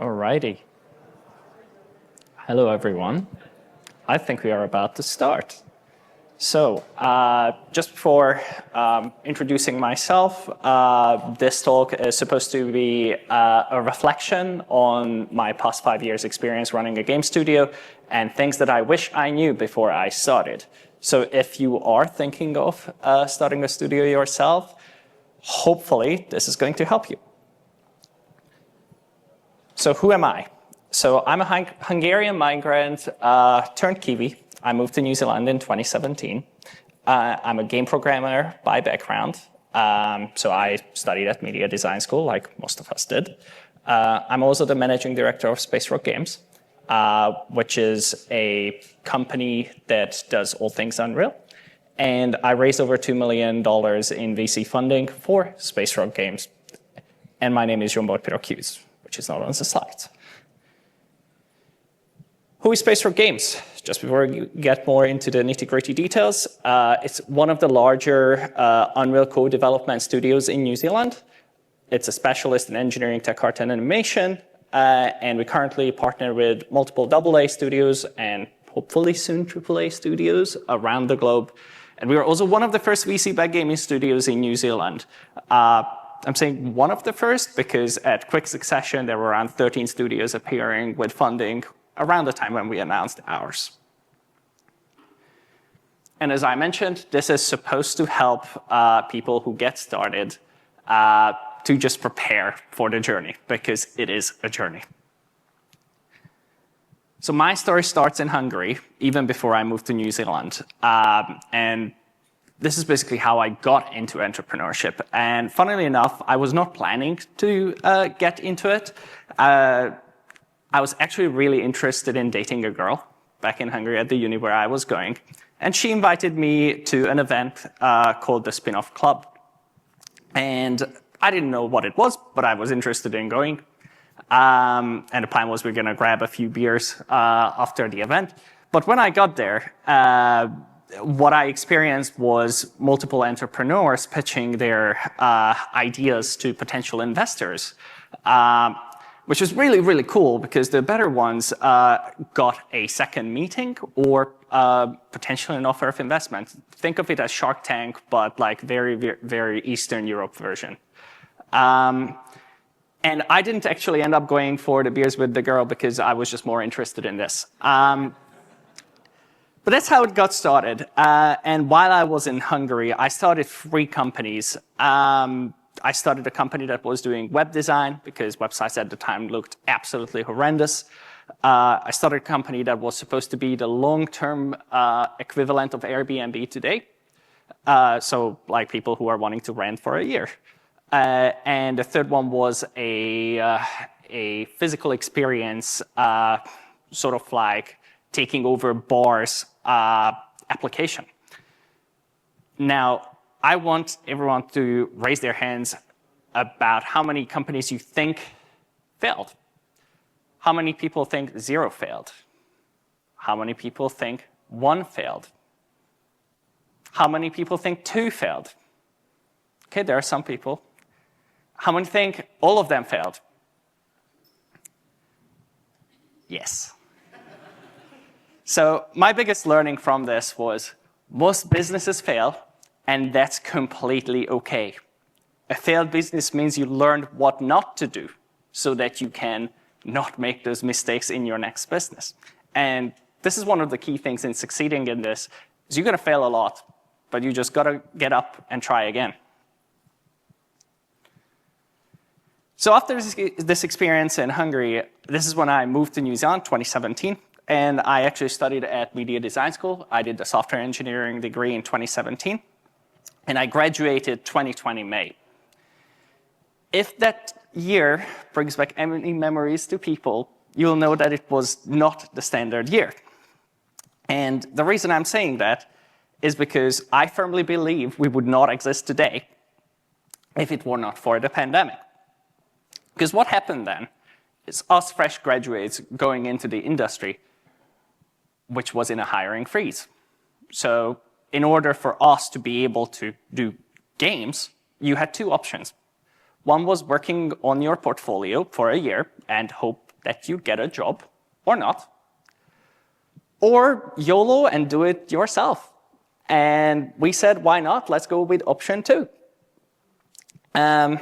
Alrighty. Hello, everyone. I think we are about to start. So, just before introducing myself, this talk is supposed to be a reflection on my past 5 years' experience running a game studio and things that I wish I knew before I started. So if you are thinking of starting a studio yourself, hopefully this is going to help you. So who am I? So I'm a Hungarian migrant turned Kiwi. I moved to New Zealand in 2017. I'm a game programmer by background. So I studied at media design school, like most of us did. I'm also the managing director of Space Rock Games, which is a company that does all things Unreal. And I raised over $2 million in VC funding for Space Rock Games. And my name is Zsombor Pirok Hughes, which is not on the slide. Who is Space Rock Games? Just before we get more into the nitty-gritty details, it's one of the larger Unreal Code development studios in New Zealand. It's a specialist in engineering, tech art, and animation. And we currently partner with multiple AA studios and hopefully soon AAA studios around the globe. And we are also one of the first VC-backed gaming studios in New Zealand. I'm saying one of the first because at quick succession, there were around 13 studios appearing with funding around the time when we announced ours. And as I mentioned, this is supposed to help people who get started to just prepare for the journey, because it is a journey. So my story starts in Hungary, even before I moved to New Zealand. And this is basically how I got into entrepreneurship. And funnily enough, I was not planning to get into it. I was actually really interested in dating a girl back in Hungary at the uni where I was going. And she invited me to an event called the Spin-Off Club. And I didn't know what it was, but I was interested in going. And the plan was we were going to grab a few beers after the event. But when I got there, what I experienced was multiple entrepreneurs pitching their ideas to potential investors. Which was really, really cool because the better ones got a second meeting or potentially an offer of investment. Think of it as Shark Tank, but like very, very Eastern Europe version. And I didn't actually end up going for the beers with the girl because I was just more interested in this. But that's how it got started. And while I was in Hungary, I started 3 companies. I started a company that was doing web design because websites at the time looked absolutely horrendous. I started a company that was supposed to be the long-term equivalent of Airbnb today. So like people who are wanting to rent for a year. And the third one was a physical experience, sort of like taking over bars application. Now, I want everyone to raise their hands about how many companies you think failed. How many people think 0 failed? How many people think 1 failed? How many people think 2 failed? Okay, there are some people. How many think all of them failed? Yes. So my biggest learning from this was most businesses fail. And that's completely okay. A failed business means you learned what not to do so that you can not make those mistakes in your next business. And this is one of the key things in succeeding in this, is you're going to fail a lot, but you just got to get up and try again. So after this experience in Hungary, this is when I moved to New Zealand, 2017. And I actually studied at media design school. I did the software engineering degree in 2017. And I graduated 2020 May. If that year brings back any memories to people, you'll know that it was not the standard year. And the reason I'm saying that is because I firmly believe we would not exist today if it were not for the pandemic. Because what happened then is us fresh graduates going into the industry, which was in a hiring freeze. So in order for us to be able to do games, you had 2 options. One was working on your portfolio for a year and hope that you get a job or not, or YOLO and do it yourself. And we said, why not? Let's go with option 2. And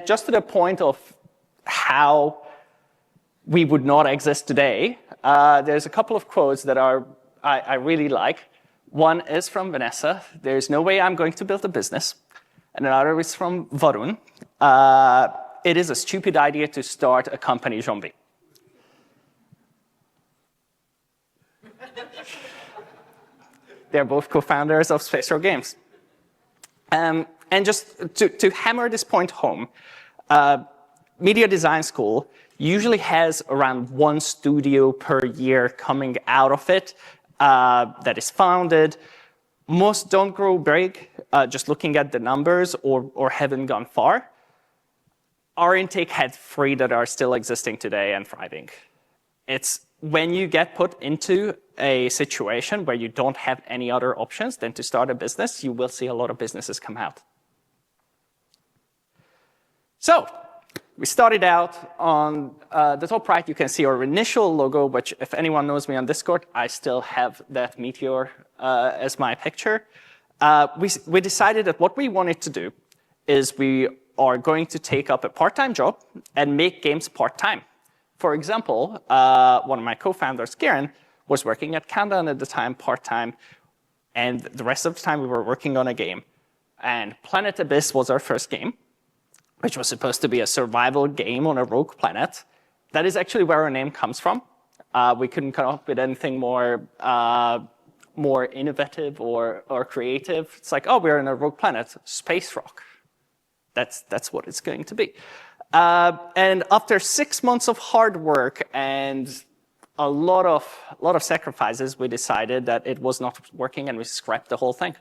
just to the point of how we would not exist today, there's a couple of quotes that I really like. One is from Vanessa, there's no way I'm going to build a business. And another is from Varun, it is a stupid idea to start a company, Zsombor. They're both co-founders of Space Rock Games. And just to hammer this point home, media design school usually has around 1 studio per year coming out of it that is founded. Most don't grow big, just looking at the numbers, or haven't gone far. Our intake had 3 that are still existing today and thriving. It's when you get put into a situation where you don't have any other options than to start a business, you will see a lot of businesses come out. So, we started out on the top right, you can see our initial logo, which if anyone knows me on Discord, I still have that meteor as my picture. We decided that what we wanted to do is we are going to take up a part-time job and make games part-time. For example, one of my co-founders, Kieran, was working at Countdown at the time part-time, and the rest of the time we were working on a game. And Planet Abyss was our first game, which was supposed to be a survival game on a rogue planet. That is actually where our name comes from. We couldn't come up with anything more innovative or creative. It's like, oh, we're in a rogue planet, Space Rock. That's what it's going to be. And after 6 months of hard work and a lot of sacrifices, we decided that it was not working and we scrapped the whole thing.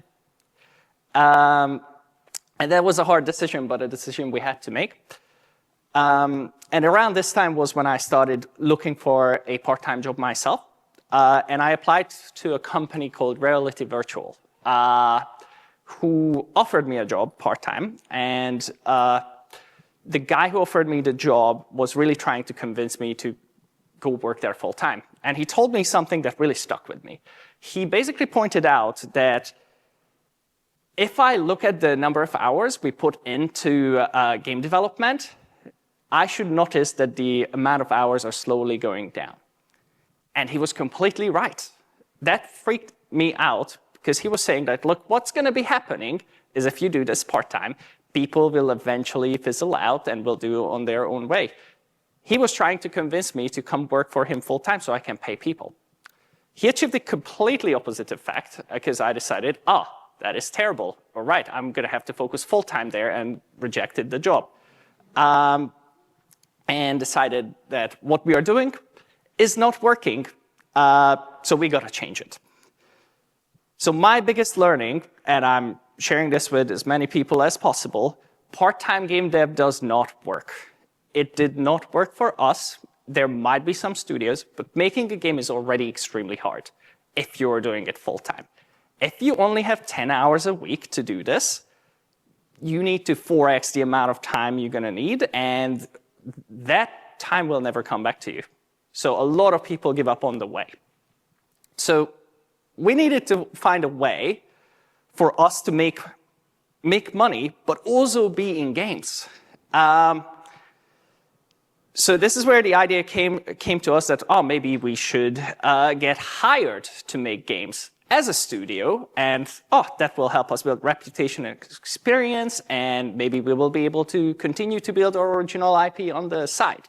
And that was a hard decision, but a decision we had to make. And around this time was when I started looking for a part-time job myself. And I applied to a company called Reality Virtual, who offered me a job part-time. And the guy who offered me the job was really trying to convince me to go work there full-time. And he told me something that really stuck with me. He basically pointed out that if I look at the number of hours we put into game development, I should notice that the amount of hours are slowly going down. And he was completely right. That freaked me out because he was saying that, look, what's going to be happening is if you do this part-time, people will eventually fizzle out and will do it on their own way. He was trying to convince me to come work for him full-time so I can pay people. He achieved the completely opposite effect because I decided, that is terrible. All right, I'm going to have to focus full-time there and rejected the job. And decided that what we are doing is not working, so we got to change it. So my biggest learning, and I'm sharing this with as many people as possible, part-time game dev does not work. It did not work for us. There might be some studios, but making a game is already extremely hard if you're doing it full-time. If you only have 10 hours a week to do this, you need to 4x the amount of time you're going to need, and that time will never come back to you. So a lot of people give up on the way. So we needed to find a way for us to make money, but also be in games. So this is where the idea came to us that, maybe we should get hired to make games as a studio, and that will help us build reputation and experience, and maybe we will be able to continue to build our original IP on the side.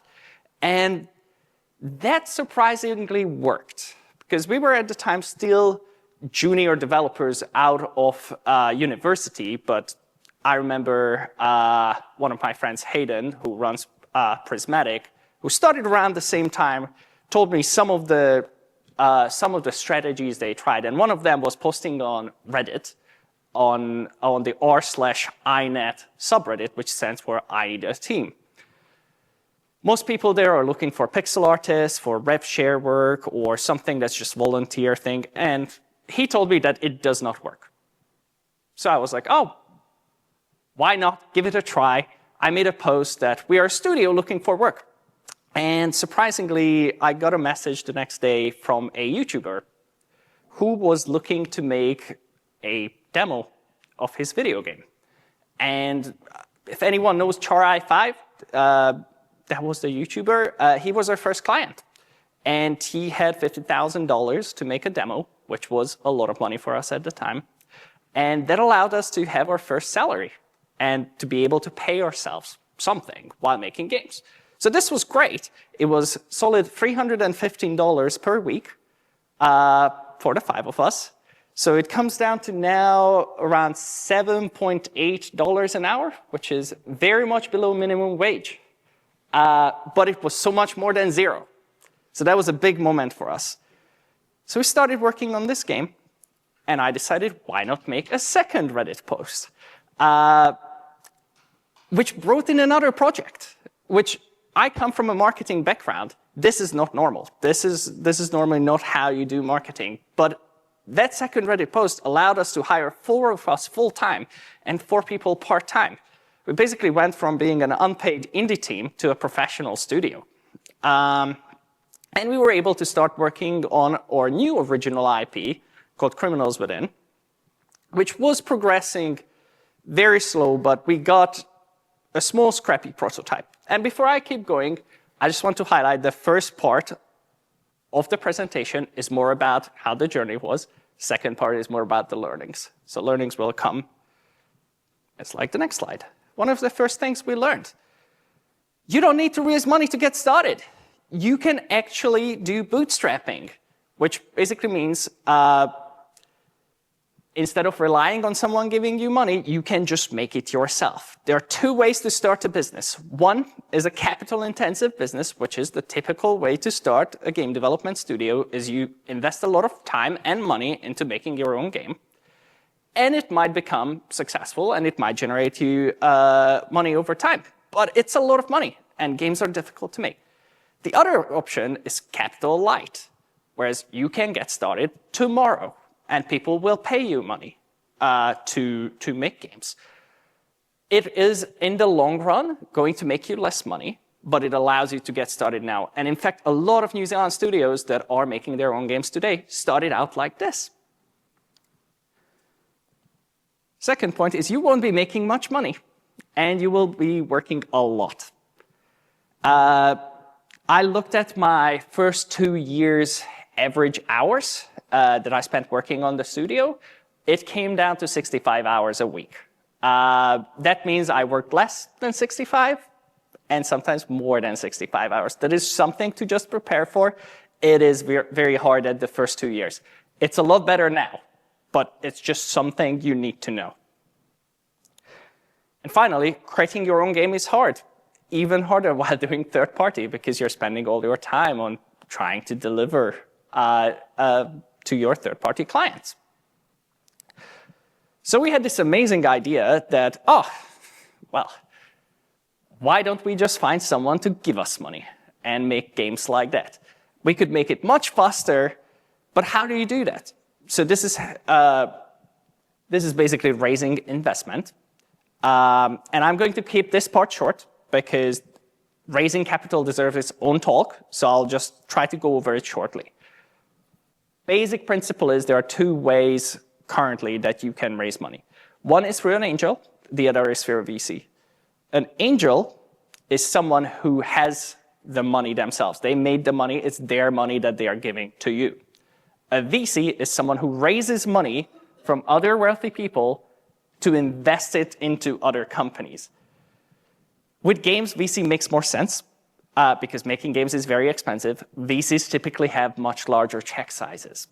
And that surprisingly worked, because we were at the time still junior developers out of university, but I remember one of my friends, Hayden, who runs Prismatic, who started around the same time, told me some of the strategies they tried, and one of them was posting on Reddit on the r/inet subreddit, which stands for I Need a Team. Most people there are looking for pixel artists, for rev share work, or something that's just volunteer thing, and he told me that it does not work. So I was like, why not? Give it a try. I made a post that we are a studio looking for work. And surprisingly, I got a message the next day from a YouTuber who was looking to make a demo of his video game. And if anyone knows Char-I-5, that was the YouTuber, he was our first client. And he had $50,000 to make a demo, which was a lot of money for us at the time. And that allowed us to have our first salary and to be able to pay ourselves something while making games. So this was great. It was solid $315 per week for the 5 of us. So it comes down to now around $7.8 an hour, which is very much below minimum wage. But it was so much more than zero. So that was a big moment for us. So we started working on this game, and I decided, why not make a second Reddit post? Which brought in another project, which I come from a marketing background. This is not normal. This is normally not how you do marketing. But that second Reddit post allowed us to hire 4 of us full-time and 4 people part-time. We basically went from being an unpaid indie team to a professional studio. And we were able to start working on our new original IP called Criminals Within, which was progressing very slow, but we got a small, scrappy prototype. And before I keep going, I just want to highlight the first part of the presentation is more about how the journey was. Second part is more about the learnings. So learnings will come. It's like the next slide. One of the first things we learned, you don't need to raise money to get started. You can actually do bootstrapping, which basically means instead of relying on someone giving you money, you can just make it yourself. There are 2 ways to start a business. One is a capital-intensive business, which is the typical way to start a game development studio, is you invest a lot of time and money into making your own game. And it might become successful, and it might generate you money over time. But it's a lot of money, and games are difficult to make. The other option is capital light, whereas you can get started tomorrow, and people will pay you money to make games. It is, in the long run, going to make you less money, but it allows you to get started now. And in fact, a lot of New Zealand studios that are making their own games today started out like this. Second point is you won't be making much money, and you will be working a lot. I looked at my first 2 years average hours that I spent working on the studio. It came down to 65 hours a week. That means I worked less than 65 and sometimes more than 65 hours. That is something to just prepare for. It is very hard at the first 2 years. It's a lot better now, but it's just something you need to know. And finally, creating your own game is hard. Even harder while doing third party because you're spending all your time on trying to deliver to your third party clients. So we had this amazing idea that, why don't we just find someone to give us money and make games like that? We could make it much faster, but how do you do that? So this is basically raising investment. And I'm going to keep this part short, because raising capital deserves its own talk, so I'll just try to go over it shortly. Basic principle is there are 2 ways currently that you can raise money. One is through an angel, the other is through a VC. An angel is someone who has the money themselves. They made the money, it's their money that they are giving to you. A VC is someone who raises money from other wealthy people to invest it into other companies. With games, VC makes more sense because making games is very expensive. VCs typically have much larger check sizes.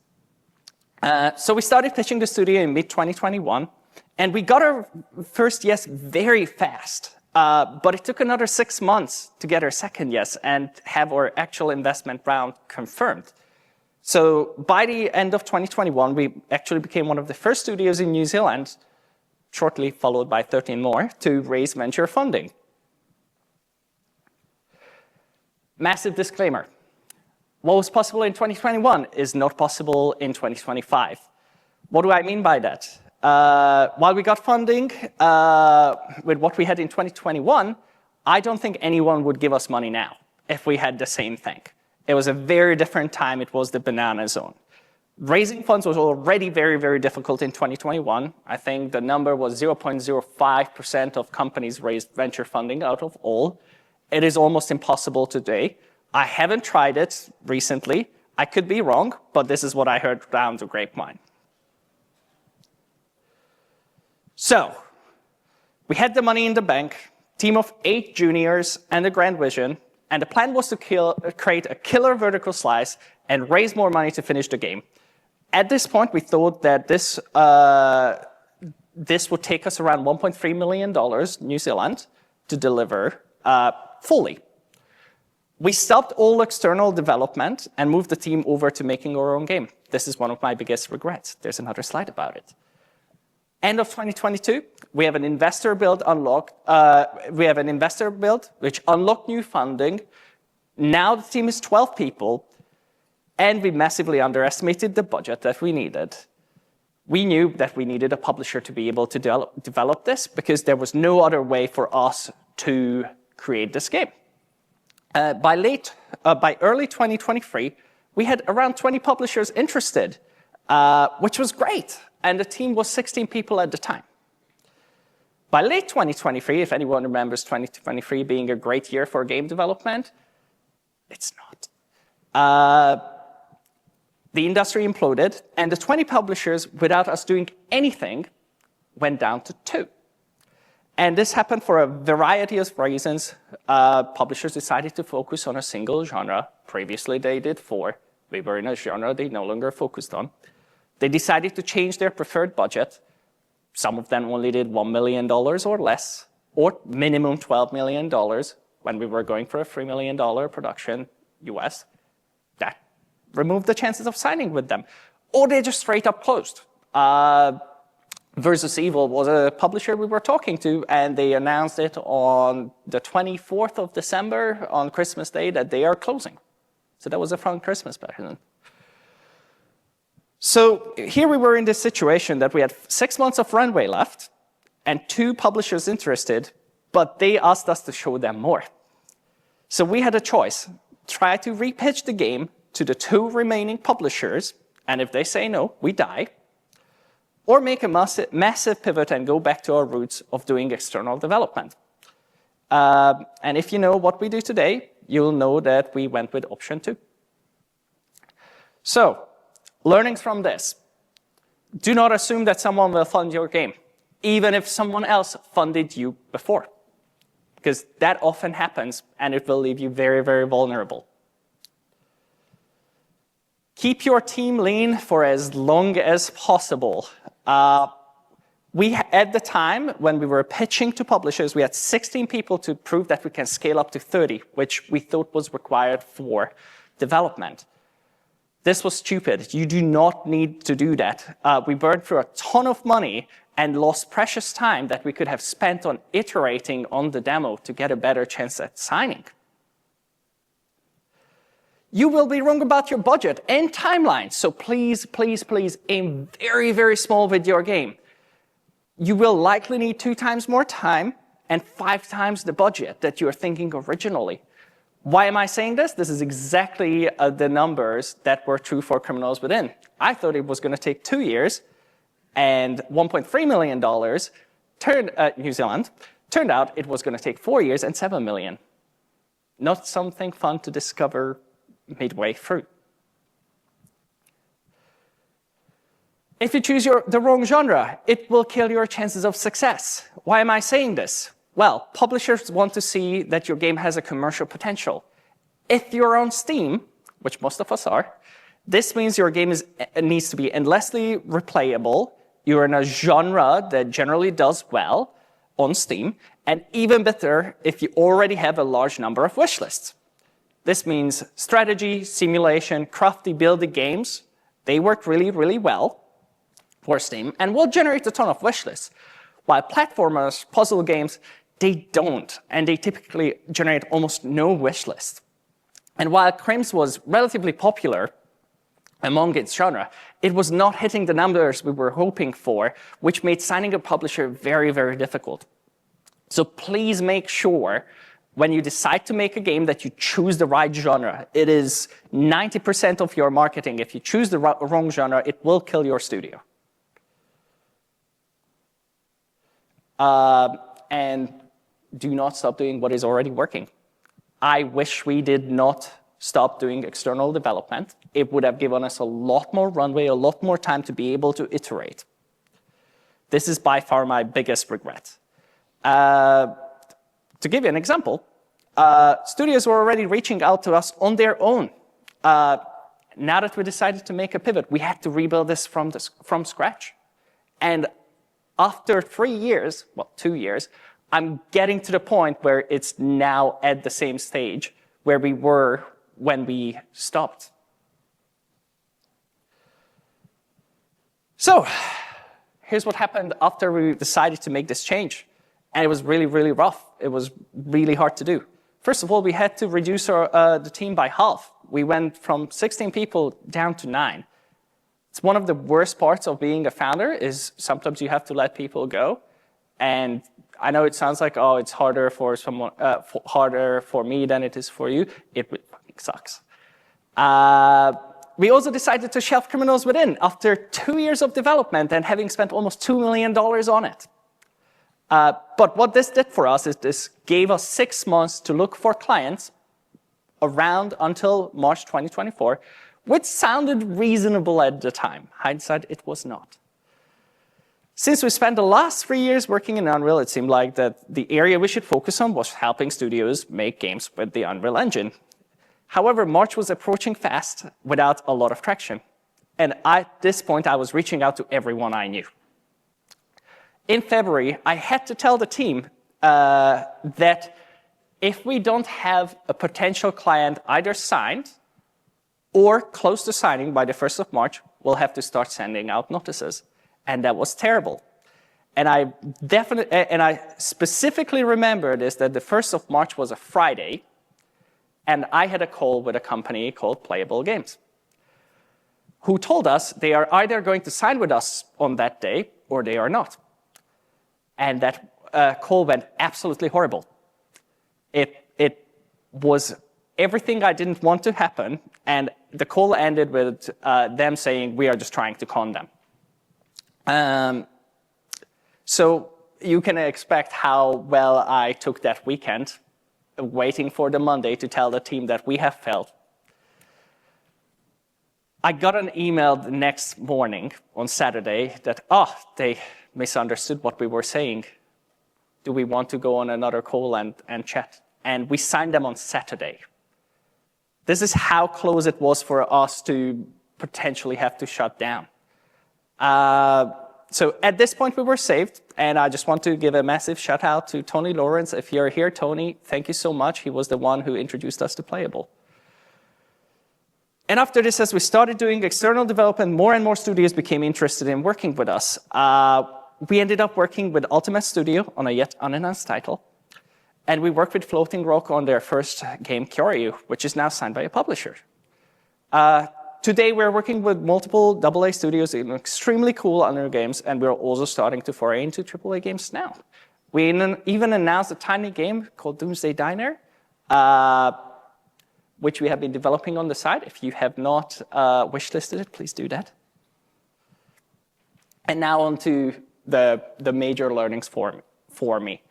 So we started pitching the studio in mid-2021, and we got our first yes very fast. But it took another 6 months to get our second yes and have our actual investment round confirmed. So by the end of 2021, we actually became one of the first studios in New Zealand, shortly followed by 13 more, to raise venture funding. Massive disclaimer. What was possible in 2021 is not possible in 2025. What do I mean by that? While we got funding with what we had in 2021, I don't think anyone would give us money now. if we had the same thing. It was a very different time. It was the banana zone. Raising funds was already very, very difficult in 2021. I think the number was 0.05% of companies raised venture funding out of all. It is almost impossible today. I haven't tried it recently. I could be wrong, but this is what I heard down the grapevine. So, we had the money in the bank, team of 8 juniors and a grand vision, and the plan was to create a killer vertical slice and raise more money to finish the game. At this point, we thought that this would take us around $1.3 million New Zealand to deliver fully. We stopped all external development and moved the team over to making our own game. This is one of my biggest regrets. There's another slide about it. End of 2022, we have an investor build which unlocked new funding. Now the team is 12 people. And we massively underestimated the budget that we needed. We knew that we needed a publisher to be able to develop this because there was no other way for us to create this game. By early 2023, we had around 20 publishers interested, which was great. And the team was 16 people at the time. By late 2023, if anyone remembers 2023 being a great year for game development, it's not. The industry imploded, and the 20 publishers, without us doing anything, went down to 2. And this happened for a variety of reasons. Publishers decided to focus on a single genre. Previously, they did 4. We were in a genre they no longer focused on. They decided to change their preferred budget. Some of them only did $1 million or less, or minimum $12 million when we were going for a $3 million production US. That removed the chances of signing with them. Or they just straight up closed. Versus Evil was a publisher we were talking to, and they announced it on the 24th of December, on Christmas Day, that they are closing. So that was a fun Christmas present. So here we were in this situation that we had 6 months of runway left, and 2 publishers interested, but they asked us to show them more. So we had a choice. Try to repitch the game to the 2 remaining publishers, and if they say no, we die. Or make a massive pivot and go back to our roots of doing external development. And if you know what we do today, you'll know that we went with option 2. So, learnings from this. Do not assume that someone will fund your game, even if someone else funded you before. Because that often happens, and it will leave you very, very vulnerable. Keep your team lean for as long as possible. At the time, when we were pitching to publishers, we had 16 people to prove that we can scale up to 30, which we thought was required for development. This was stupid. You do not need to do that. We burned through a ton of money and lost precious time that we could have spent on iterating on the demo to get a better chance at signing. You will be wrong about your budget and timeline, so please, please, please aim very, very small with your game. You will likely need 2 times more time and 5 times the budget that you were thinking originally. Why am I saying this? This is exactly the numbers that were true for Criminals Within. I thought it was going to take 2 years and $1.3 million New Zealand. Turned out it was going to take 4 years and $7 million. Not something fun to discover midway through. If you choose the wrong genre, it will kill your chances of success. Why am I saying this? Well, publishers want to see that your game has a commercial potential. If you're on Steam, which most of us are, this means your game needs to be endlessly replayable. You're in a genre that generally does well on Steam, and even better if you already have a large number of wishlists. This means strategy, simulation, crafty, building games. They work really, really well for Steam and will generate a ton of wishlists. While platformers, puzzle games, they don't, and they typically generate almost no wishlists. And while Crims was relatively popular among its genre, it was not hitting the numbers we were hoping for, which made signing a publisher very, very difficult. So please make sure When you decide to make a game, that you choose the right genre. It is 90% of your marketing. If you choose the wrong genre, it will kill your studio. And do not stop doing what is already working. I wish we did not stop doing external development. It would have given us a lot more runway, a lot more time to be able to iterate. This is by far my biggest regret. To give you an example, studios were already reaching out to us on their own. Now that we decided to make a pivot, we had to rebuild this from scratch. And after 3 years, well, 2 years, I'm getting to the point where it's now at the same stage where we were when we stopped. So here's what happened after we decided to make this change. And it was really, really rough. It was really hard to do. First of all, we had to reduce the team by half. We went from 16 people down to 9. It's one of the worst parts of being a founder is sometimes you have to let people go. And I know it sounds like, oh, it's harder for someone, harder for me than it is for you. It fucking sucks. We also decided to shelf Criminals Within after 2 years of development and having spent almost $2 million on it. But what this did for us is this gave us 6 months to look for clients around until March 2024, which sounded reasonable at the time. Hindsight, it was not. Since we spent the last 3 years working in Unreal, it seemed like that the area we should focus on was helping studios make games with the Unreal Engine. However, March was approaching fast without a lot of traction. And at this point, I was reaching out to everyone I knew. In February, I had to tell the team that if we don't have a potential client either signed or close to signing by the 1st of March, we'll have to start sending out notices. And that was terrible. And I specifically remember this, that the 1st of March was a Friday, and I had a call with a company called Playable Games, who told us they are either going to sign with us on that day or they are not. And that call went absolutely horrible. It was everything I didn't want to happen, and the call ended with them saying, we are just trying to con them. So you can expect how well I took that weekend, waiting for the Monday to tell the team that we have failed. I got an email the next morning on Saturday that, they misunderstood what we were saying. Do we want to go on another call and chat? And we signed them on Saturday. This is how close it was for us to potentially have to shut down. So at this point, we were saved, and I just want to give a massive shout out to Tony Lawrence. If you're here, Tony, thank you so much. He was the one who introduced us to Playable. And after this, as we started doing external development, more and more studios became interested in working with us. We ended up working with Ultimate Studio on a yet unannounced title, and we worked with Floating Rock on their first game, Kyoryu, which is now signed by a publisher. Today, we're working with multiple AA studios in extremely cool Unreal games, and we're also starting to foray into AAA games now. We even announced a tiny game called Doomsday Diner, which we have been developing on the side. If you have not wishlisted it, please do that. And now on to the major learnings for me.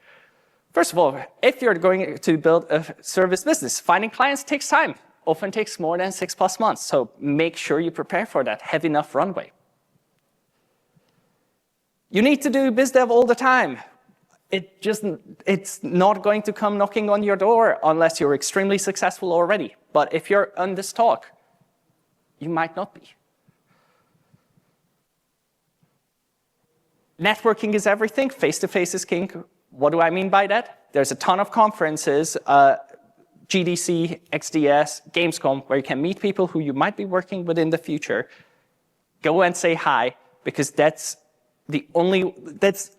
First of all, if you're going to build a service business, finding clients takes time. Often takes more than 6+ months. So make sure you prepare for that. Have enough runway. You need to do biz dev all the time. It's not going to come knocking on your door unless you're extremely successful already. But if you're on this talk, you might not be. Networking is everything. Face-to-face is king. What do I mean by that? There's a ton of conferences, GDC, XDS, Gamescom, where you can meet people who you might be working with in the future. Go and say hi, because that's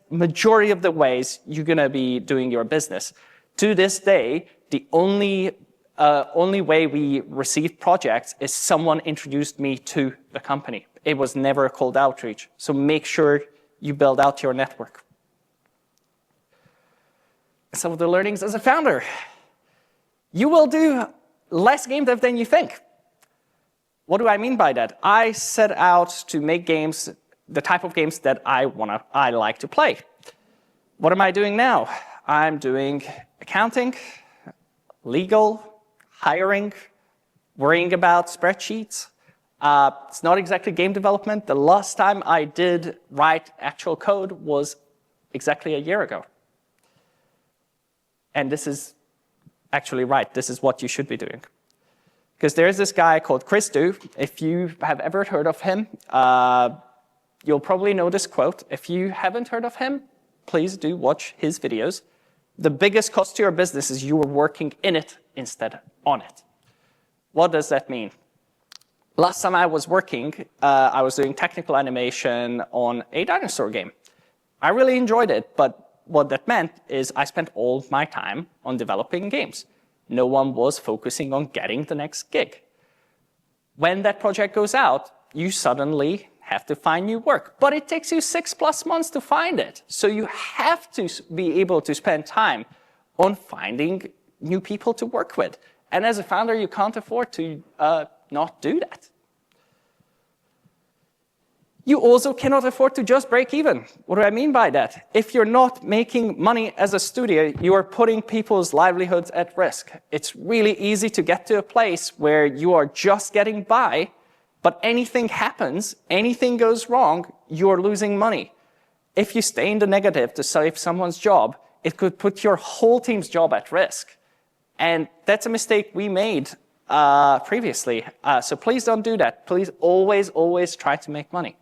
majority of the ways you're gonna be doing your business. To this day, the only way we received projects is someone introduced me to the company. It was never a cold outreach. So make sure you build out your network. Some of the learnings as a founder. You will do less game dev than you think. What do I mean by that? I set out to make games, the type of games that I like to play. What am I doing now? I'm doing accounting, legal, hiring, worrying about spreadsheets. It's not exactly game development. The last time I did write actual code was exactly a year ago. And this is actually right. This is what you should be doing. Because there's this guy called Chris Du. If you have ever heard of him, you'll probably know this quote. If you haven't heard of him, please do watch his videos. The biggest cost to your business is you are working in it instead on it. What does that mean? Last time I was working, I was doing technical animation on a dinosaur game. I really enjoyed it, but what that meant is I spent all my time on developing games. No one was focusing on getting the next gig. When that project goes out, you suddenly have to find new work. But it takes you 6+ months to find it. So you have to be able to spend time on finding new people to work with. And as a founder, you can't afford to not do that. You also cannot afford to just break even. What do I mean by that? If you're not making money as a studio, you are putting people's livelihoods at risk. It's really easy to get to a place where you are just getting by, but anything happens, anything goes wrong, you're losing money. If you stay in the negative to save someone's job, it could put your whole team's job at risk. And that's a mistake we made previously. So please don't do that. Please always try to make money.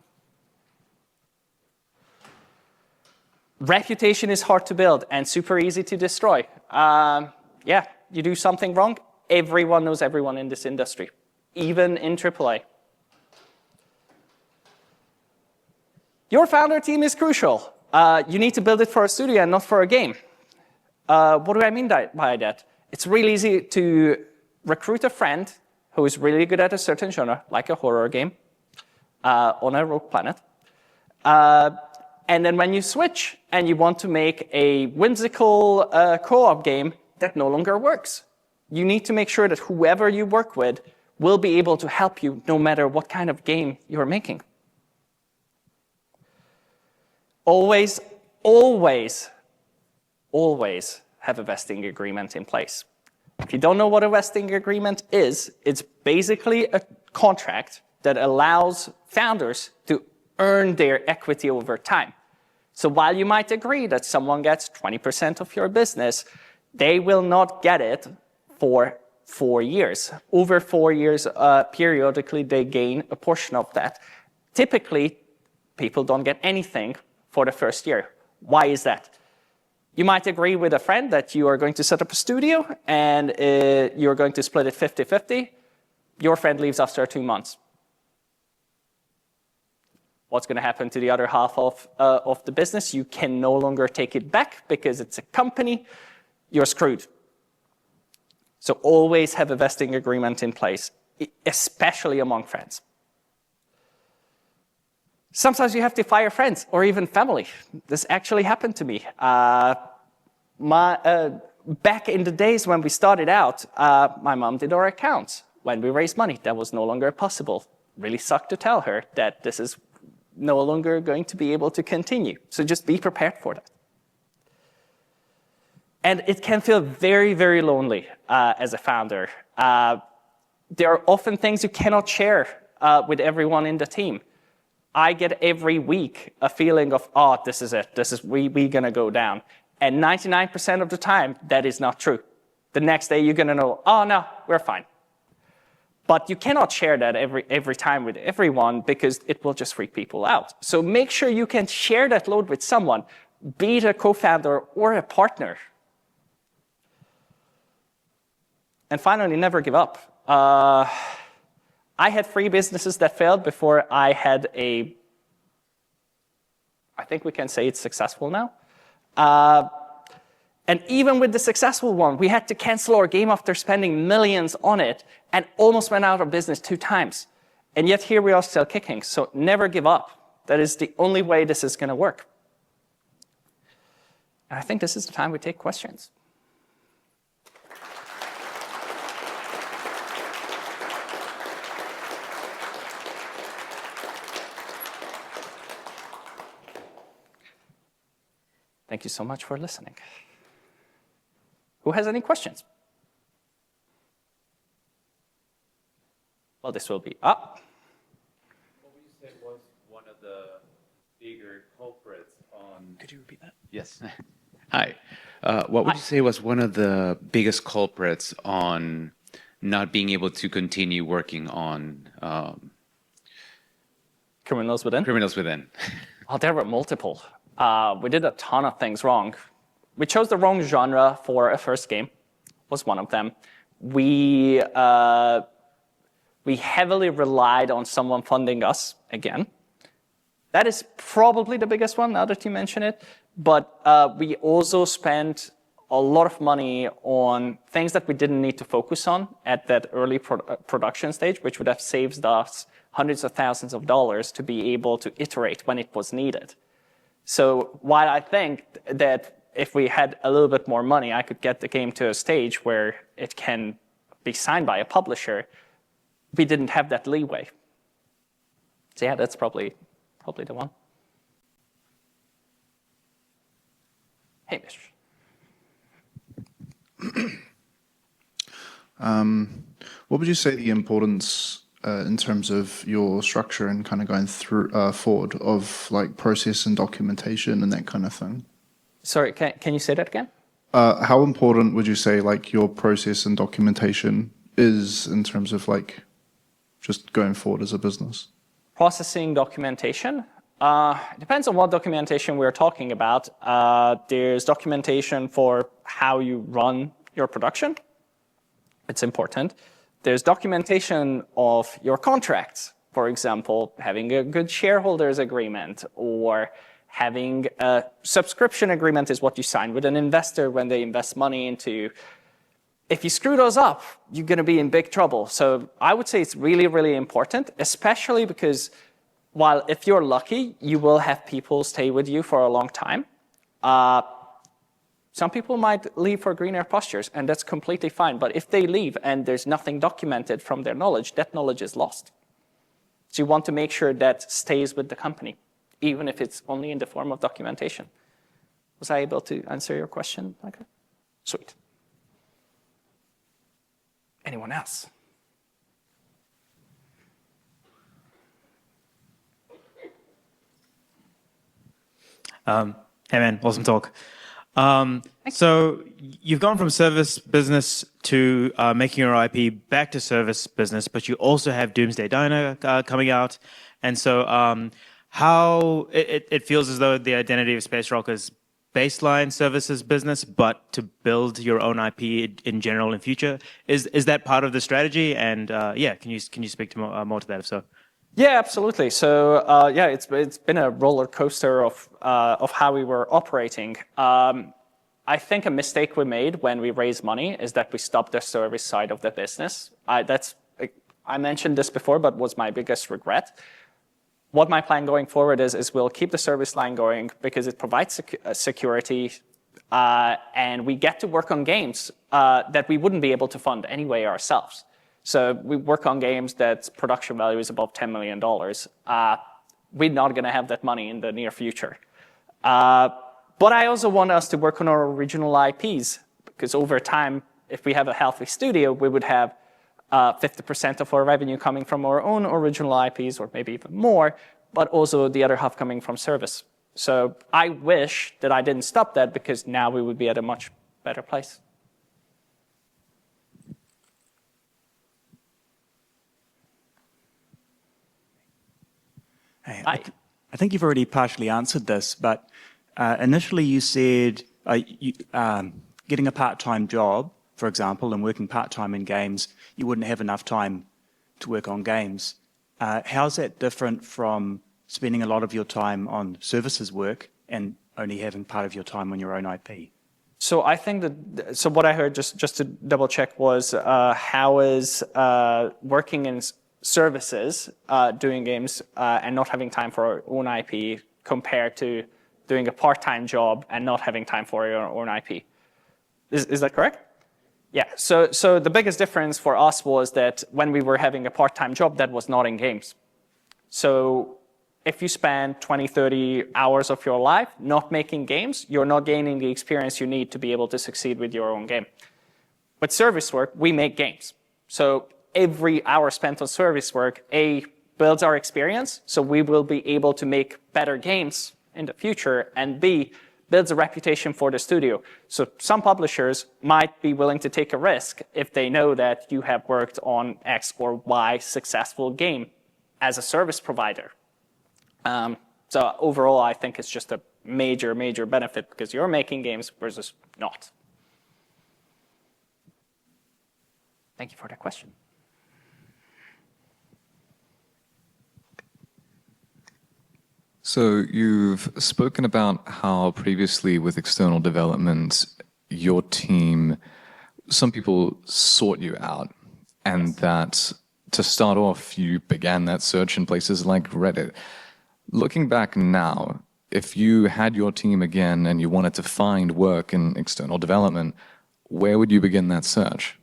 Reputation is hard to build and super easy to destroy. Yeah, you do something wrong, everyone knows everyone in this industry, even in AAA. Your founder team is crucial. You need to build it for a studio and not for a game. What do I mean by that? It's really easy to recruit a friend who is really good at a certain genre, like a horror game, on a rogue planet. And then when you switch and you want to make a whimsical co-op game, that no longer works. You need to make sure that whoever you work with will be able to help you no matter what kind of game you're making. Always have a vesting agreement in place. If you don't know what a vesting agreement is, it's basically a contract that allows founders to earn their equity over time. So while you might agree that someone gets 20% of your business, they will not get it for 4 years. Over 4 years, periodically, they gain a portion of that. Typically, people don't get anything for the first year. Why is that? You might agree with a friend that you are going to set up a studio and you're going to split it 50-50. Your friend leaves after 2 months. What's going to happen to the other half of the business? You can no longer take it back because it's a company. You're screwed. So always have a vesting agreement in place, especially among friends. Sometimes you have to fire friends or even family. This actually happened to me. Back in the days when we started out, my mom did our accounts. When we raised money, that was no longer possible. Really sucked to tell her that this is no longer going to be able to continue. So just be prepared for that. And it can feel very, very lonely as a founder. There are often things you cannot share with everyone in the team. I get every week a feeling of, oh, this is it. We're going to go down. And 99% of the time, that is not true. The next day, you're going to know, oh, no, we're fine. But you cannot share that every time with everyone because it will just freak people out. So make sure you can share that load with someone, be it a co-founder or a partner. And finally, never give up. I had 3 businesses that failed before I had I think we can say it's successful now. And even with the successful one, we had to cancel our game after spending millions on it and almost went out of business 2 times. And yet here we are still kicking. So never give up. That is the only way this is going to work. And I think this is the time we take questions. Thank you so much for listening. Who has any questions? Well, this will be up. What would you say was one of the bigger culprits on... Could you repeat that? Yes. Hi. What would you say was one of the biggest culprits on not being able to continue working on Criminals Within? Criminals Within? Oh, there were multiple. We did a ton of things wrong. We chose the wrong genre for a first game, was one of them. We heavily relied on someone funding us, again. That is probably the biggest one, now that you mention it. But we also spent a lot of money on things that we didn't need to focus on at that early production stage, which would have saved us hundreds of thousands of dollars to be able to iterate when it was needed. So while I think that if we had a little bit more money, I could get the game to a stage where it can be signed by a publisher, we didn't have that leeway. So yeah, that's probably the one. Hamish. What would you say the importance in terms of your structure and kind of going through forward of like process and documentation and that kind of thing? Sorry, can you say that again? How important would you say like your process and documentation is in terms of like just going forward as a business? Processing documentation. Depends on what documentation we're talking about. There's documentation for how you run your production. It's important. There's documentation of your contracts. For example, having a good shareholders agreement or having a subscription agreement is what you sign with an investor when they invest money into. If you screw those up, you're going to be in big trouble. So I would say it's really, really important, especially because while if you're lucky, you will have people stay with you for a long time. Some people might leave for greener pastures, and that's completely fine. But if they leave and there's nothing documented from their knowledge, that knowledge is lost. So you want to make sure that stays with the company, even if it's only in the form of documentation. Was I able to answer your question, Michael? Sweet. Anyone else? Hey man, awesome talk. So you've gone from service business to making your IP back to service business, but you also have Doomsday Diner coming out. And so how it feels as though the identity of Space Rock is baseline services business, but to build your own IP in general in future. Is that part of the strategy? And yeah, can you speak to more to that if so? Yeah, absolutely. So yeah, it's been a roller coaster of how we were operating. I think a mistake we made when we raised money is that we stopped the service side of the business. I mentioned this before, but was my biggest regret. What my plan going forward is we'll keep the service line going because it provides security, and we get to work on games that we wouldn't be able to fund anyway ourselves. So we work on games that production value is above $10 million. We're not going to have that money in the near future. But I also want us to work on our original IPs because over time, if we have a healthy studio, we would have 50% of our revenue coming from our own original IPs or maybe even more, but also the other half coming from service. So I wish that I didn't stop that because now we would be at a much better place. Hey, I think you've already partially answered this, but initially you said getting a part-time job, for example, and working part-time in games, you wouldn't have enough time to work on games. How's that different from spending a lot of your time on services work and only having part of your time on your own IP? So I think that, so what I heard, just to double check, was how is working in services, doing games, and not having time for our own IP compared to doing a part-time job and not having time for your own IP. Is that correct? Yeah, so the biggest difference for us was that when we were having a part-time job, that was not in games. So if you spend 20, 30 hours of your life not making games, you're not gaining the experience you need to be able to succeed with your own game. But service work, we make games. So every hour spent on service work, A, builds our experience, so we will be able to make better games in the future, and B, builds a reputation for the studio. So some publishers might be willing to take a risk if they know that you have worked on X or Y successful game as a service provider. So overall, I think it's just a major, major benefit because you're making games versus not. Thank you for that question. So you've spoken about how previously with external development, your team, some people sought you out, and that to start off, you began that search in places like Reddit. Looking back now, if you had your team again and you wanted to find work in external development, where would you begin that search?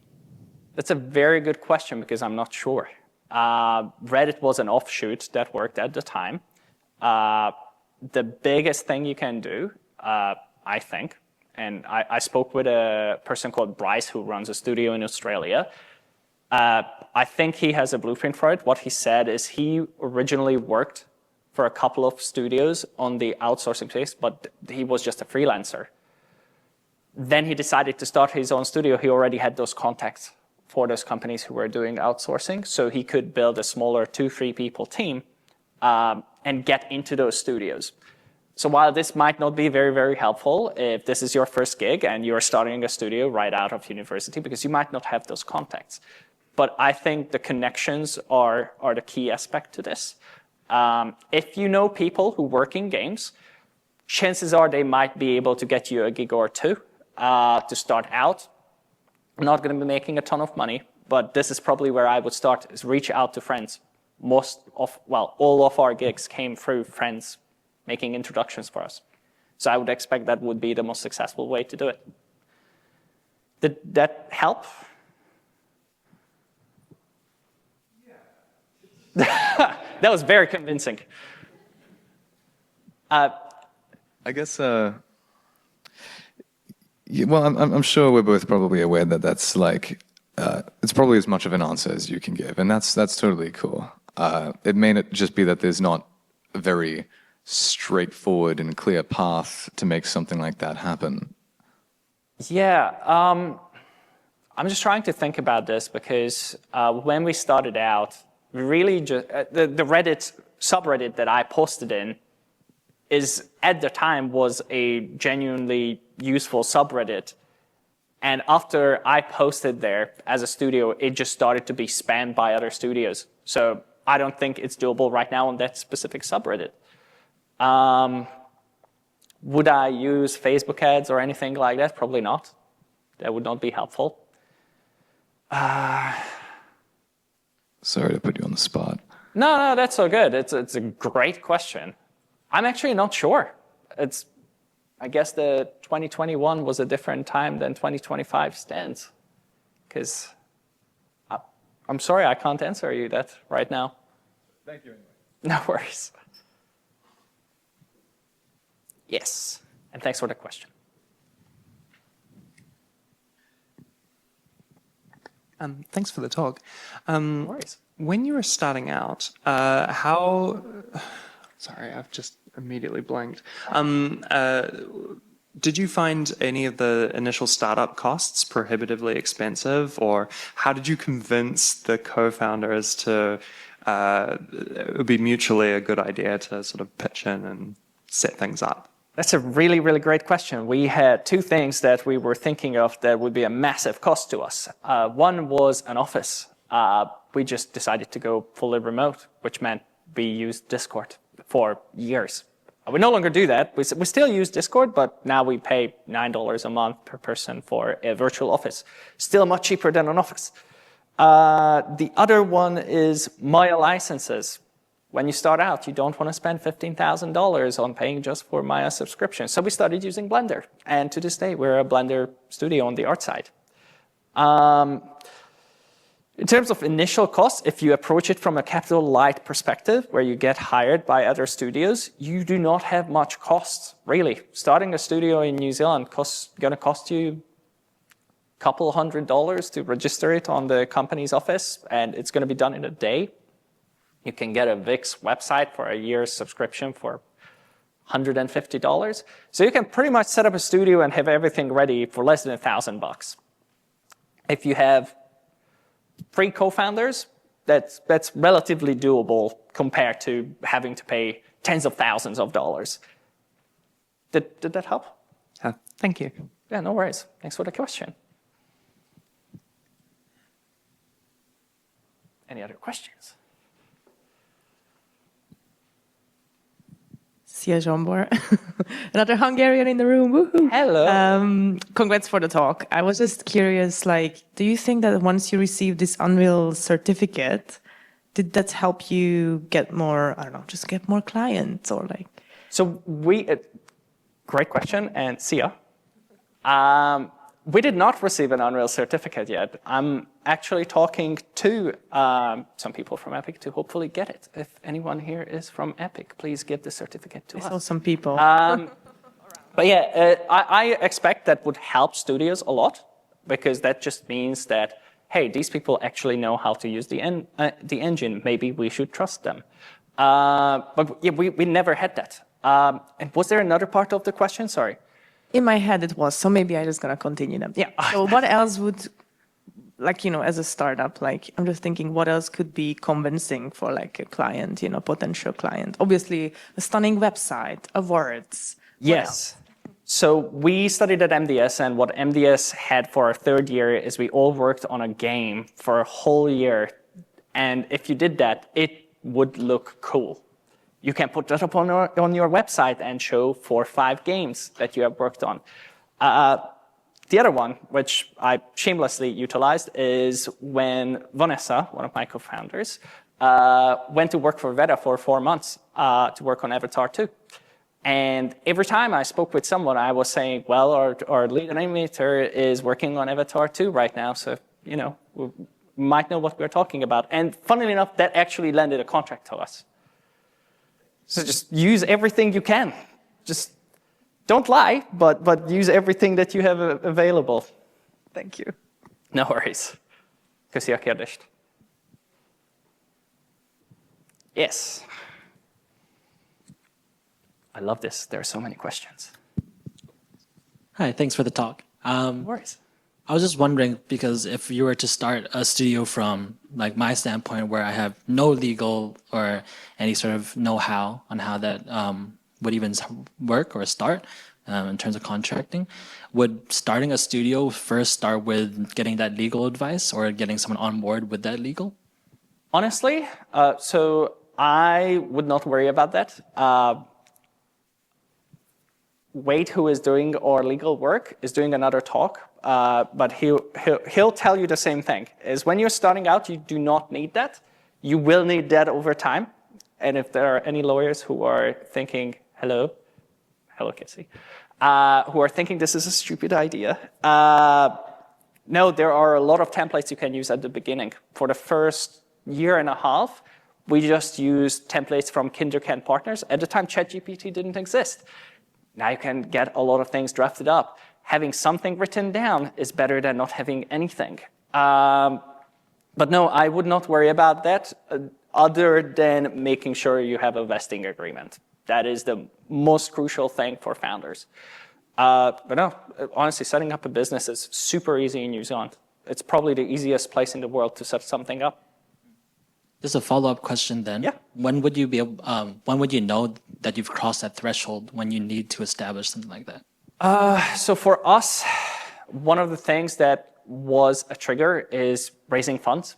That's a very good question because I'm not sure. Reddit was an offshoot that worked at the time. The biggest thing you can do, I think, and I spoke with a person called Bryce who runs a studio in Australia. I think he has a blueprint for it. What he said is he originally worked for a couple of studios on the outsourcing space, but he was just a freelancer. Then he decided to start his own studio. He already had those contacts for those companies who were doing outsourcing, so he could build a smaller 2-3 people team and get into those studios. So while this might not be very, very helpful if this is your first gig and you're starting a studio right out of university, because you might not have those contacts. But I think the connections are the key aspect to this. If you know people who work in games, chances are they might be able to get you a gig or two to start out. I'm not going to be making a ton of money, but this is probably where I would start, is reach out to friends. All of our gigs came through friends making introductions for us. So I would expect that would be the most successful way to do it. Did that help? Yeah. That was very convincing. I guess, well, I'm sure we're both probably aware that that's like, it's probably as much of an answer as you can give, and that's totally cool. It may not just be that there's not a very straightforward and clear path to make something like that happen. Yeah, I'm just trying to think about this because when we started out, we really just, the Reddit subreddit that I posted in is at the time was a genuinely useful subreddit. And after I posted there as a studio, it just started to be spammed by other studios. So I don't think it's doable right now on that specific subreddit. Would I use Facebook ads or anything like that? Probably not. That would not be helpful. Sorry to put you on the spot. No, that's so good. It's a great question. I'm actually not sure. I guess the 2021 was a different time than 2025 stands. Because I'm sorry, I can't answer you that right now. Thank you anyway. No worries. Yes, and thanks for the question. Thanks for the talk. No worries. When you were starting out, sorry, I've just immediately blanked. Did you find any of the initial startup costs prohibitively expensive, or how did you convince the co-founders to it would be mutually a good idea to sort of pitch in and set things up? That's a really, really great question. We had two things that we were thinking of that would be a massive cost to us. One was an office. We just decided to go fully remote, which meant we used Discord for years. We no longer do that. We still use Discord, but now we pay $9 a month per person for a virtual office. Still much cheaper than an office. The other one is Maya licenses. When you start out, you don't want to spend $15,000 on paying just for Maya subscription. So we started using Blender. And to this day, we're a Blender studio on the art side. In terms of initial costs, if you approach it from a capital light perspective, where you get hired by other studios, you do not have much costs, really. Starting a studio in New Zealand going to cost you a couple $100 to register it on the company's office, and it's going to be done in a day. You can get a Wix website for a year's subscription for $150. So you can pretty much set up a studio and have everything ready for less than $1,000. If you have 3 co-founders, that's relatively doable compared to having to pay tens of thousands of dollars. Did that help? Thank you. Yeah, no worries. Thanks for the question. Any other questions? Zsombor, another Hungarian in the room. Woohoo! Hello. Congrats for the talk. I was just curious, do you think that once you receive this Unreal certificate, did that help you get more, just get more clients or like? So great question, and see ya. We did not receive an Unreal certificate yet. I'm actually talking to some people from Epic to hopefully get it. If anyone here is from Epic, please give the certificate to us. I saw some people. But yeah, I expect that would help studios a lot, because that just means that, hey, these people actually know how to use the engine. Maybe we should trust them. But yeah, we never had that. And was there another part of the question? Sorry. In my head it was, so maybe I'm just going to continue them. Yeah. So what else would, as a startup, I'm just thinking what else could be convincing for a client, potential client? Obviously, a stunning website, awards. Yes. So we studied at MDS, and what MDS had for our 3rd year is we all worked on a game for a whole year. And if you did that, it would look cool. You can put that up on your website and show 4 or 5 games that you have worked on. The other one, which I shamelessly utilized, is when Vanessa, one of my co-founders, went to work for Veta for 4 months to work on Avatar 2. And every time I spoke with someone, I was saying, well, our lead animator is working on Avatar 2 right now, so, we might know what we're talking about. And funnily enough, that actually landed a contract to us. So just use everything you can. Just don't lie, but use everything that you have available. Thank you. No worries. Köszi a kérdést. Yes. I love this. There are so many questions. Hi, thanks for the talk. No worries. I was just wondering, because if you were to start a studio from my standpoint, where I have no legal or any sort of know-how on how that would even work or start in terms of contracting, would starting a studio first start with getting that legal advice or getting someone on board with that legal? Honestly, so I would not worry about that. Wade, who is doing our legal work, is doing another talk, but he'll tell you the same thing. Is when you're starting out, you do not need that. You will need that over time. And if there are any lawyers who are thinking, hello, Casey, who are thinking this is a stupid idea, no, there are a lot of templates you can use at the beginning. For the first year and a half, we just used templates from Kindercan partners. At the time, ChatGPT didn't exist. Now you can get a lot of things drafted up. Having something written down is better than not having anything. But no, I would not worry about that, other than making sure you have a vesting agreement. That is the most crucial thing for founders. But no, honestly, setting up a business is super easy in New Zealand. It's probably the easiest place in the world to set something up. Just a follow-up question then. Yeah. When would you when would you know that you've crossed that threshold when you need to establish something like that? So for us, one of the things that was a trigger is raising funds.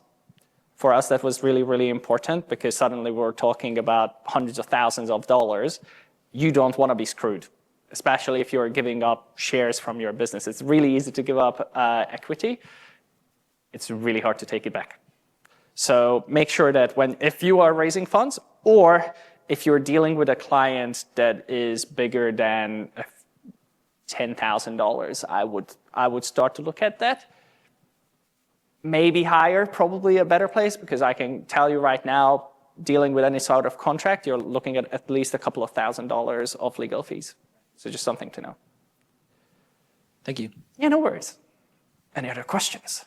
For us, that was really, really important, because suddenly we're talking about hundreds of thousands of dollars. You don't want to be screwed, especially if you're giving up shares from your business. It's really easy to give up equity. It's really hard to take it back. So make sure that if you are raising funds, or if you're dealing with a client that is bigger than $10,000, I would start to look at that. maybe higher, probably a better place, because I can tell you right now, dealing with any sort of contract, you're looking at least a couple of $1,000s of legal fees. So just something to know. Thank you. Yeah, no worries. Any other questions?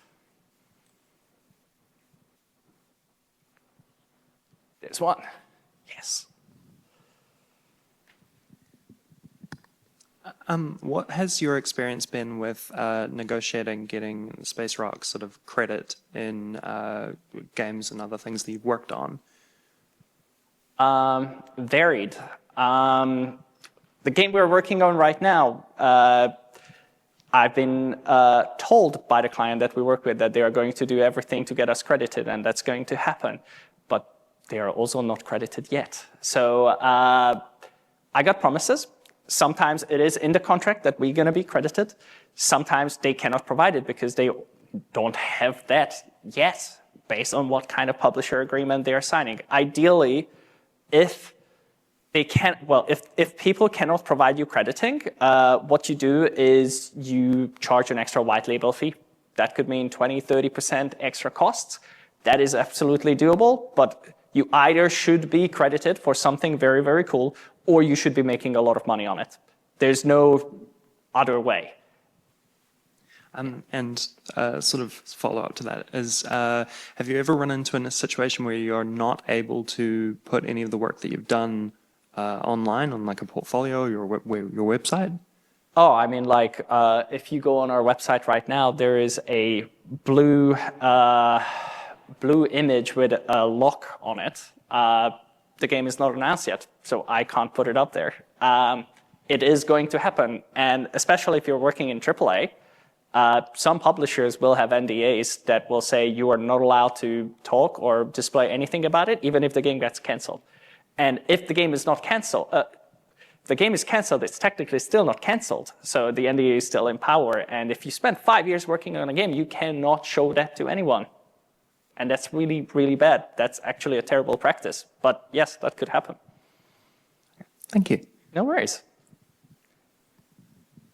There's one. Yes. What has your experience been with negotiating getting Space Rock sort of credit in games and other things that you've worked on? Varied. The game we're working on right now, I've been told by the client that we work with that they are going to do everything to get us credited, and that's going to happen. But they are also not credited yet. So I got promises. Sometimes it is in the contract that we're going to be credited. Sometimes they cannot provide it because they don't have that yet, based on what kind of publisher agreement they are signing. Ideally, if they can't, well, if people cannot provide you crediting, what you do is you charge an extra white label fee. That could mean 20, 30% extra costs. That is absolutely doable, but you either should be credited for something very, very cool, or you should be making a lot of money on it. There's no other way. And sort of follow up to that is, have you ever run into a situation where you're not able to put any of the work that you've done online on like a portfolio or your website? Oh, I mean, like if you go on our website right now, there is a blue image with a lock on it. The game is not announced yet, so I can't put it up there. It is going to happen, and especially if you're working in AAA, some publishers will have NDAs that will say you are not allowed to talk or display anything about it, even if the game gets canceled. And if the game is not canceled, the game is canceled, it's technically still not canceled, so the NDA is still in power. And if you spend 5 years working on a game, you cannot show that to anyone. And that's really, really bad. That's actually a terrible practice. But yes, that could happen. Thank you. No worries.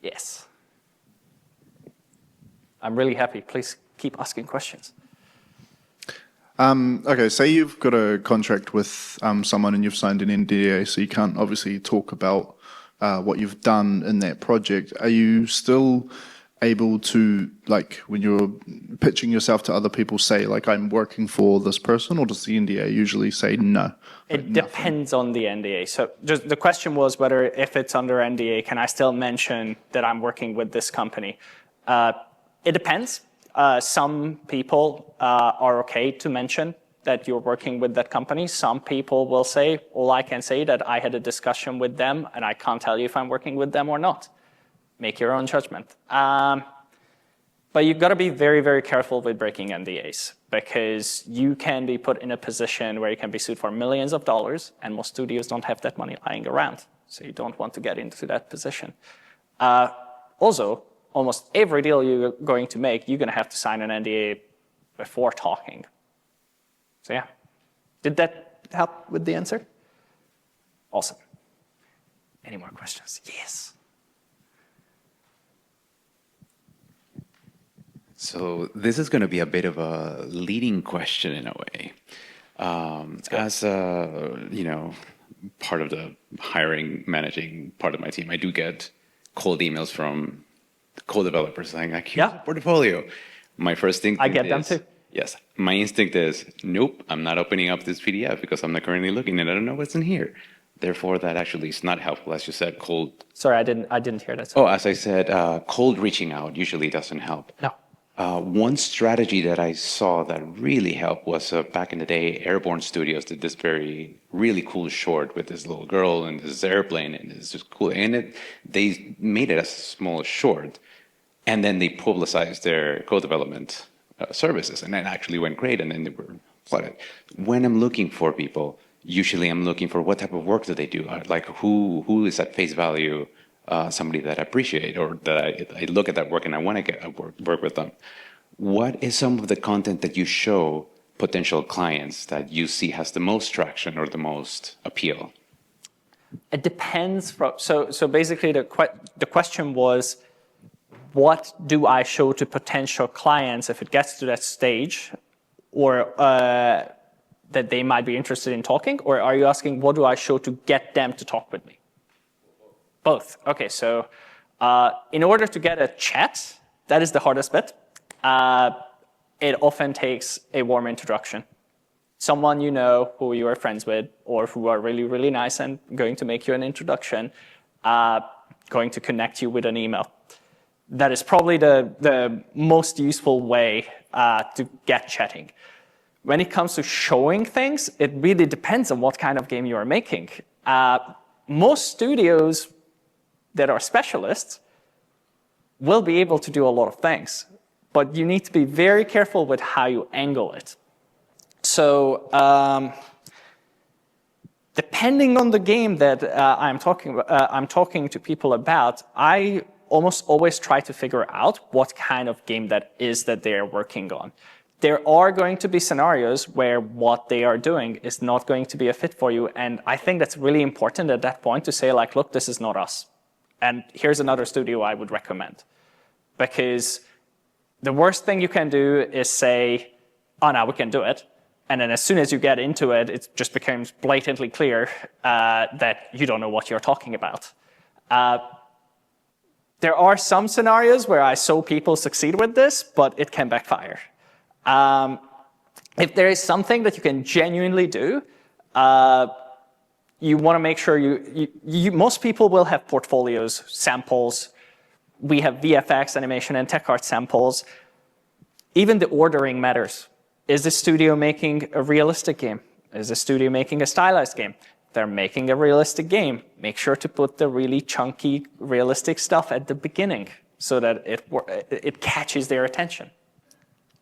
Yes. I'm really happy. Please keep asking questions. Okay, say you've got a contract with someone and you've signed an NDA, so you can't obviously talk about what you've done in that project. Are you still able to, like, when you're pitching yourself to other people, say, like, I'm working for this person, or does the NDA usually say no? It depends on the NDA. So just the question was whether if it's under NDA, can I still mention that I'm working with this company? It depends. Some people are okay to mention that you're working with that company. Some people will say, all I can say that I had a discussion with them and I can't tell you if I'm working with them or not. Make your own judgment. But you've got to be very, very careful with breaking NDAs, because you can be put in a position where you can be sued for millions of dollars, and most studios don't have that money lying around. So you don't want to get into that position. Also, almost every deal you're going to make, you're going to have to sign an NDA before talking. So yeah. Did that help with the answer? Awesome. Any more questions? Yes. So this is going to be a bit of a leading question in a way. As a, part of the hiring, managing part of my team, I do get cold emails from co-developers saying, like, here's a portfolio. My first instinct I get them too. Yes. My instinct is, nope, I'm not opening up this PDF because I'm not currently looking and I don't know what's in here. Therefore, that actually is not helpful. As you said, cold. Sorry, I didn't hear that. Oh, as I said, cold reaching out usually doesn't help. No. One strategy that I saw that really helped was back in the day, Airborne Studios did this really cool short with this little girl and this airplane, and it's just cool. And they made it as a small short, and then they publicized their co-development services, and that actually went great, and then they were flooded. When I'm looking for people, usually I'm looking for what type of work do they do, like who is at face value somebody that I appreciate, or that I look at that work and I want to work with them. What is some of the content that you show potential clients that you see has the most traction or the most appeal? It depends. So basically the question was, what do I show to potential clients if it gets to that stage, or that they might be interested in talking, or are you asking what do I show to get them to talk with me? Both. Okay, so in order to get a chat, that is the hardest bit. It often takes a warm introduction. Someone you know, who you are friends with, or who are really, really nice and going to make you an introduction, going to connect you with an email. That is probably the most useful way to get chatting. When it comes to showing things, it really depends on what kind of game you are making. Most studios that are specialists will be able to do a lot of things, but you need to be very careful with how you angle it. So depending on the game that I'm talking to people about, I almost always try to figure out what kind of game that is that they're working on. There are going to be scenarios where what they are doing is not going to be a fit for you, and I think that's really important at that point to say, like, look, this is not us. And here's another studio I would recommend. Because the worst thing you can do is say, oh, no, we can do it. And then as soon as you get into it, it just becomes blatantly clear that you don't know what you're talking about. There are some scenarios where I saw people succeed with this, but it can backfire. If there is something that you can genuinely do, you want to make sure most people will have portfolios, samples. We have VFX, animation, and tech art samples. Even the ordering matters. Is the studio making a realistic game? Is the studio making a stylized game? If they're making a realistic game, make sure to put the really chunky, realistic stuff at the beginning so that it catches their attention.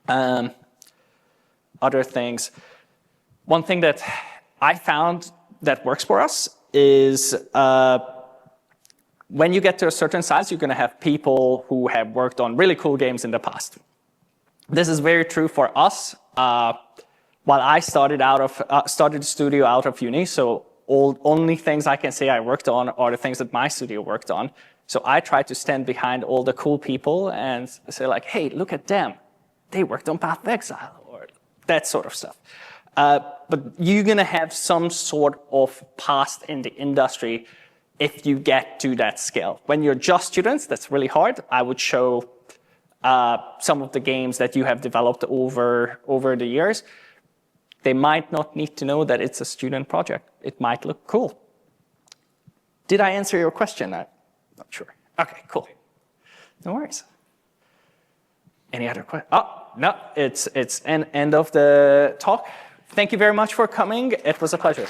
Other things. One thing that I found that works for us is when you get to a certain size, you're going to have people who have worked on really cool games in the past. This is very true for us. While I started the studio out of uni, so only things I can say I worked on are the things that my studio worked on. So I try to stand behind all the cool people and say, like, hey, look at them. They worked on Path of Exile, or that sort of stuff. But you're going to have some sort of past in the industry if you get to that scale. When you're just students, that's really hard. I would show some of the games that you have developed over the years. They might not need to know that it's a student project. It might look cool. Did I answer your question? I'm not sure. Okay, cool. No worries. Any other questions? Oh, no, it's an end of the talk. Thank you very much for coming. It was a pleasure.